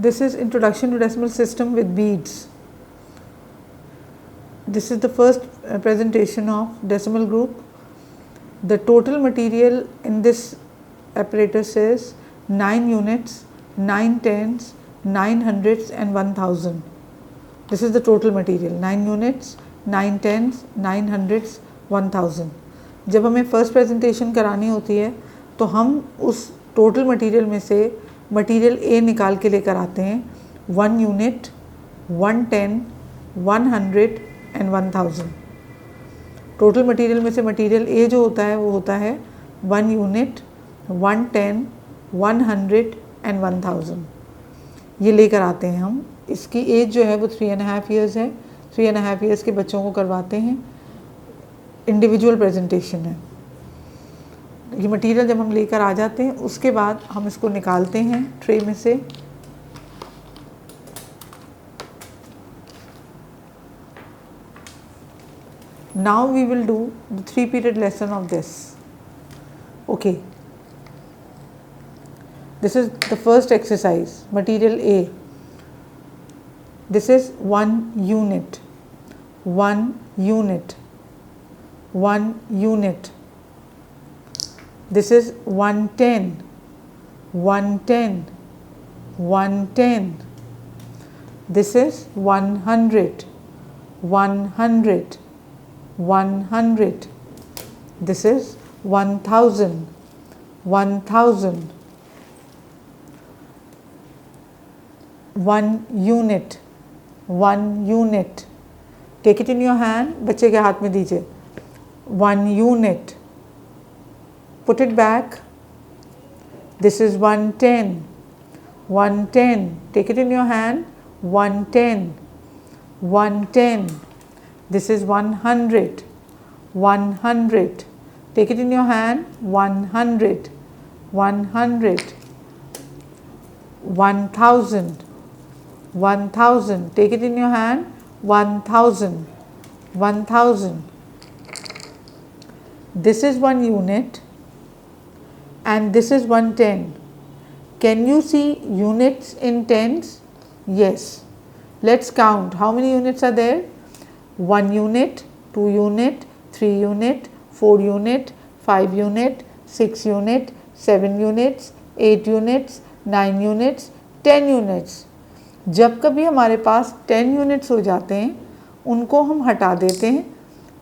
This is Introduction to Decimal System with beads. This is the first presentation of decimal group. The total material in this apparatus is 9 units, 9 tens, 9 hundreds and 1000. This is the total material, 9 units, 9 tens, 9 hundreds, 1000. जब हमें first presentation करानी होती है तो हम उस total material में से मटेरियल ए निकाल के लेकर आते हैं, 1 यूनिट, 1 10, 100 एंड 1000. टोटल मटेरियल में से मटेरियल ए जो होता है वो होता है 1 यूनिट, 1 10, 100 एंड 1000. ये लेकर आते हैं हम. इसकी एज जो है वो 3.5 ईयर्स है. 3.5 ईयर्स के बच्चों को करवाते हैं. इंडिविजुअल प्रेजेंटेशन है. ये मटेरियल जब हम लेकर आ जाते हैं उसके बाद हम इसको निकालते हैं ट्रे में से. Now we will do the 3-period lesson of this. Okay. This is the first exercise, material A. This is 1 unit, 1 unit, 1 unit. This is 110, 110, 110. This is 100, 100, 100. This is 1000, 1000. 1 unit, 1 unit. Take it in your hand. बच्चे के हाथ में दीजिए. 1 unit. Put it back. This is 110, 110. Take it in your hand. 110, 110. This is 100, 100. Take it in your hand. 100, 100. 1000, 1000. Take it in your hand. 1000, 1000. This is 1 unit and this is 110. Can you see units in tens? Yes. Let's count. How many units are there? 1 unit, 2 unit, 3 unit, 4 unit, 5 unit, 6 unit, 7 units, 8 units, 9 units, 10 units. जब कभी हमारे पास 10 units हो जाते हैं उनको हम हटा देते हैं,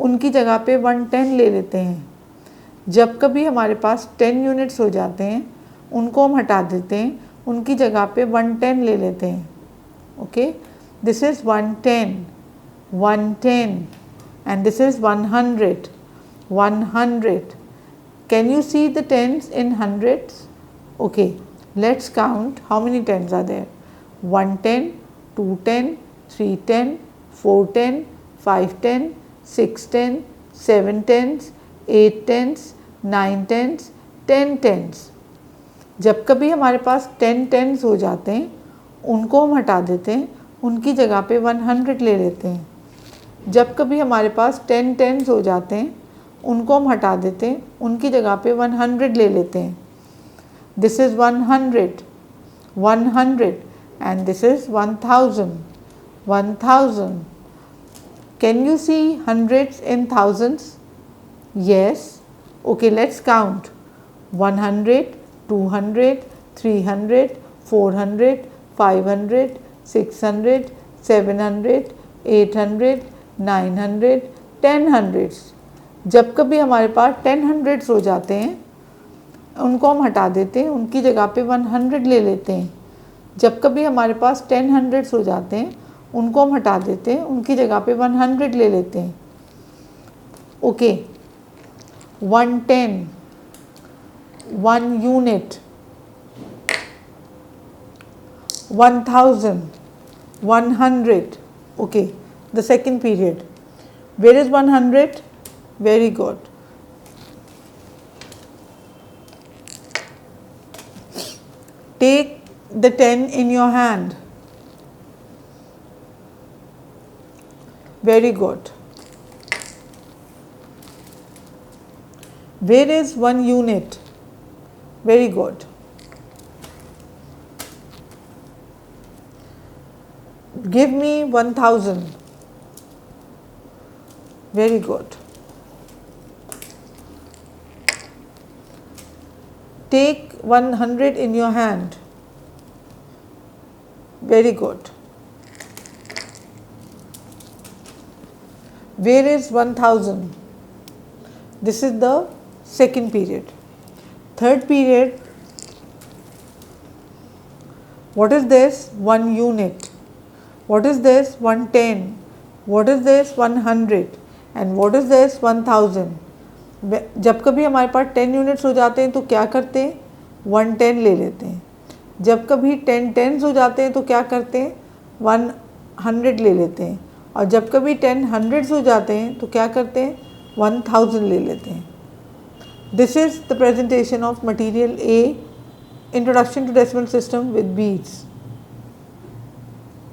उनकी जगह पे 110 ले लेते हैं. जब कभी हमारे पास 10 यूनिट्स हो जाते हैं उनको हम हटा देते हैं, उनकी जगह पे 110 ले लेते हैं. Okay. This is 110, 110 and this is 100, 100. Can you see the tens in hundreds? Okay. Let's count how many tens are there. 110, 210, 310, 410, 510, 610, 7 tens, 8 tens, 9 tens, 10 tens. जब कभी हमारे पास 10 tens हो जाते हैं उनको हम हटा देते हैं, उनकी जगह पे 100 ले लेते हैं. जब कभी हमारे पास 10 tens हो जाते हैं उनको हम हटा देते हैं, उनकी जगह पे 100 ले लेते हैं. This is 100, 100 and this is 1000, 1000. Can you see hundreds in thousands? Yes. Okay, let's count. 100, 200, 300, 400, 500, 600, 700, 800, 900, 10 hundreds. जब कभी हमारे पास 10 hundreds हो जाते हैं उनको हम हटा देते हैं, उनकी जगह पे 100 ले लेते हैं. जब कभी हमारे पास 10 hundreds हो जाते हैं उनको हम हटा देते हैं, उनकी जगह पे 100 ले लेते हैं. Okay. 110, 1 unit, 1000, 100. Okay. The second period. Where is 100? Very good. Take the 10 in your hand. Very good. Where is 1 unit? Very good. Give me 1000. Very good. Take 100 in your hand. Very good. Where is 1000? This is the second period. Third period, what is this? 1 unit. What is this? 110. What is this? 100. And what is this? 1000. जब कभी हमारे पास 10 units हो जाते हैं तो क्या करते हैं? 110 ले लेते हैं. जब कभी 10 टेंस हो जाते हैं तो क्या करते हैं? 100 ले लेते हैं. और जब कभी 10 हंड्रेड्स हो जाते हैं तो क्या करते हैं? 1000 ले लेते हैं. This is the presentation of material A, Introduction to Decimal System with beads.